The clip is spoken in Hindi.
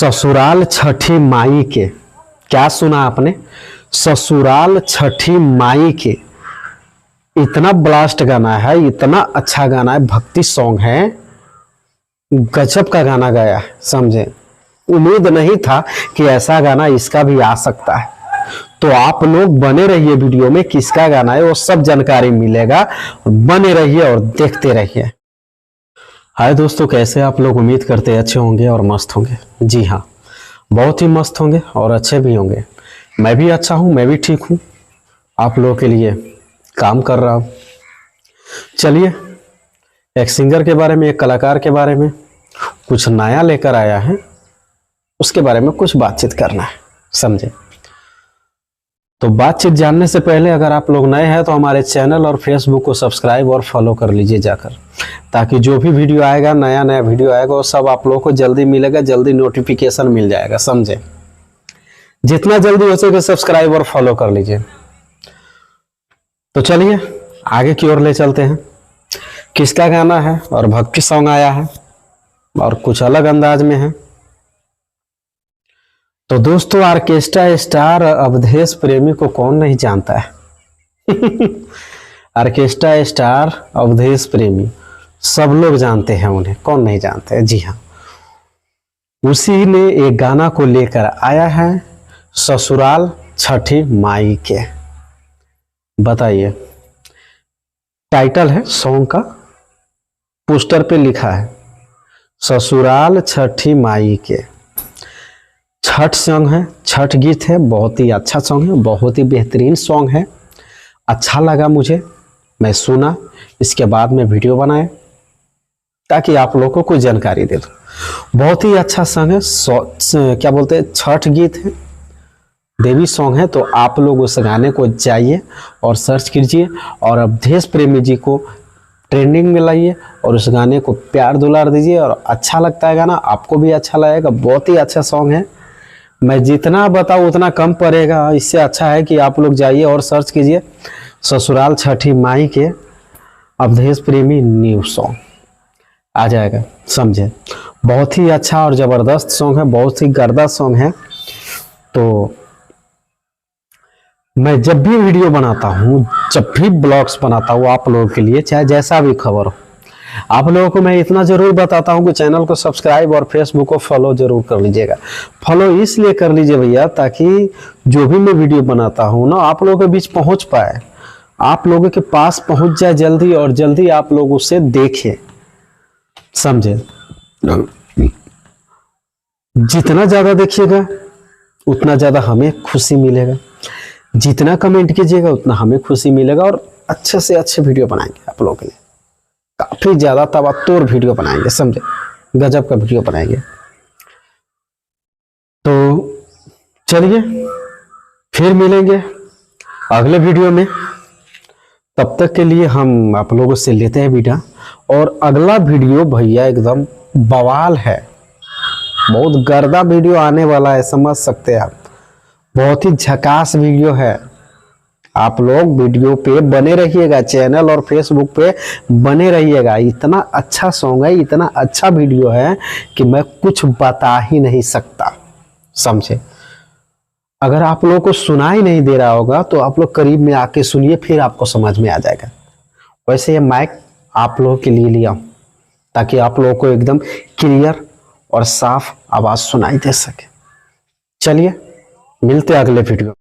ससुराल छठी माई के, क्या सुना आपने? ससुराल छठी माई के। इतना ब्लास्ट गाना है, इतना अच्छा गाना है, भक्ति सॉन्ग है, गजब का गाना गाया है, समझे। उम्मीद नहीं था कि ऐसा गाना इसका भी आ सकता है। तो आप लोग बने रहिए, वीडियो में किसका गाना है वो सब जानकारी मिलेगा। बने रहिए और देखते रहिए। हाय दोस्तों, कैसे आप लोग? उम्मीद करते अच्छे होंगे और मस्त होंगे। जी हाँ, बहुत ही मस्त होंगे और अच्छे भी होंगे। मैं भी अच्छा हूँ, मैं भी ठीक हूँ, आप लोगों के लिए काम कर रहा हूँ। चलिए, एक सिंगर के बारे में, एक कलाकार के बारे में कुछ नया लेकर आया है, उसके बारे में कुछ बातचीत करना है, समझे। तो बातचीत जानने से पहले अगर आप लोग नए हैं तो हमारे चैनल और फेसबुक को सब्सक्राइब और फॉलो कर लीजिए जाकर, ताकि जो भी वीडियो आएगा, नया नया वीडियो आएगा, वो सब आप लोगों को जल्दी मिलेगा, जल्दी नोटिफिकेशन मिल जाएगा, समझे। जितना जल्दी हो सके सब्सक्राइब और फॉलो कर लीजिए। तो चलिए आगे की ओर ले चलते हैं। किसका गाना है और भक्ति सॉन्ग आया है और कुछ अलग अंदाज में है। तो दोस्तों, ऑर्केस्ट्रा स्टार अवधेश प्रेमी को कौन नहीं जानता है। ऑर्केस्ट्रा स्टार अवधेश प्रेमी सब लोग जानते हैं उन्हें, कौन नहीं जानते है। जी हाँ, उसी ने एक गाना को लेकर आया है, ससुराल छठी माई के। बताइए, टाइटल है सॉन्ग का, पोस्टर पे लिखा है ससुराल छठी माई के। छठ सॉन्ग है, छठ गीत है, बहुत ही अच्छा सॉन्ग है, बहुत ही बेहतरीन सॉन्ग है। अच्छा लगा मुझे, मैं सुना, इसके बाद में वीडियो बनाया ताकि आप लोगों को कुछ जानकारी दे दूं। बहुत ही अच्छा सॉन्ग है, क्या बोलते हैं, छठ गीत है, देवी सॉन्ग है। तो आप लोग उस गाने को जाइए और सर्च कीजिए और अवधेश प्रेमी जी को ट्रेंडिंग में लाइए और उस गाने को प्यार दुलार दीजिए। और अच्छा लगता है गाना, आपको भी अच्छा लगेगा। बहुत ही अच्छा सॉन्ग है, मैं जितना बताऊँ उतना कम पड़ेगा। इससे अच्छा है कि आप लोग जाइए और सर्च कीजिए ससुराल छठी माई के अवधेश प्रेमी न्यू सॉन्ग, आ जाएगा, समझे। बहुत ही अच्छा और ज़बरदस्त सॉन्ग है, बहुत ही गर्दा सॉन्ग है। तो मैं जब भी वीडियो बनाता हूँ, जब भी ब्लॉग्स बनाता हूँ आप लोगों के लिए, चाहे जैसा भी खबर हो, आप लोगों को मैं इतना जरूर बताता हूँ कि चैनल को सब्सक्राइब और फेसबुक को फॉलो जरूर कर लीजिएगा। फॉलो इसलिए कर लीजिए भैया, ताकि जो भी मैं वीडियो बनाता हूँ ना, आप लोगों के बीच पहुँच पाए, आप लोगों के पास पहुँच जाए जल्दी, और जल्दी आप लोग उसे देखें, समझे। जितना ज़्यादा देखिएगा उतना ज़्यादा हमें खुशी मिलेगा, जितना कमेंट कीजिएगा उतना हमें खुशी मिलेगा, और अच्छे से अच्छे वीडियो बनाएंगे आप लोगों के लिए, काफी ज्यादा तबतोड़ वीडियो बनाएंगे, समझे, गजब का वीडियो बनाएंगे। तो चलिए फिर मिलेंगे अगले वीडियो में, तब तक के लिए हम आप लोगों से लेते हैं विदा। और अगला वीडियो भैया एकदम बवाल है, बहुत गर्दा वीडियो आने वाला है, समझ सकते हैं आप। बहुत ही झकास वीडियो है, आप लोग वीडियो पे बने रहिएगा, चैनल और फेसबुक पे बने रहिएगा। इतना अच्छा सॉन्ग है, इतना अच्छा वीडियो है कि मैं कुछ बता ही नहीं सकता, समझे। अगर आप लोगों को सुनाई नहीं दे रहा होगा तो आप लोग करीब में आके सुनिए, फिर आपको समझ में आ जाएगा। वैसे ये माइक आप लोगों के लिए लिया हूं ताकि आप लोगों को एकदम क्लियर और साफ आवाज सुनाई दे सके। चलिए मिलते हैं अगले वीडियो।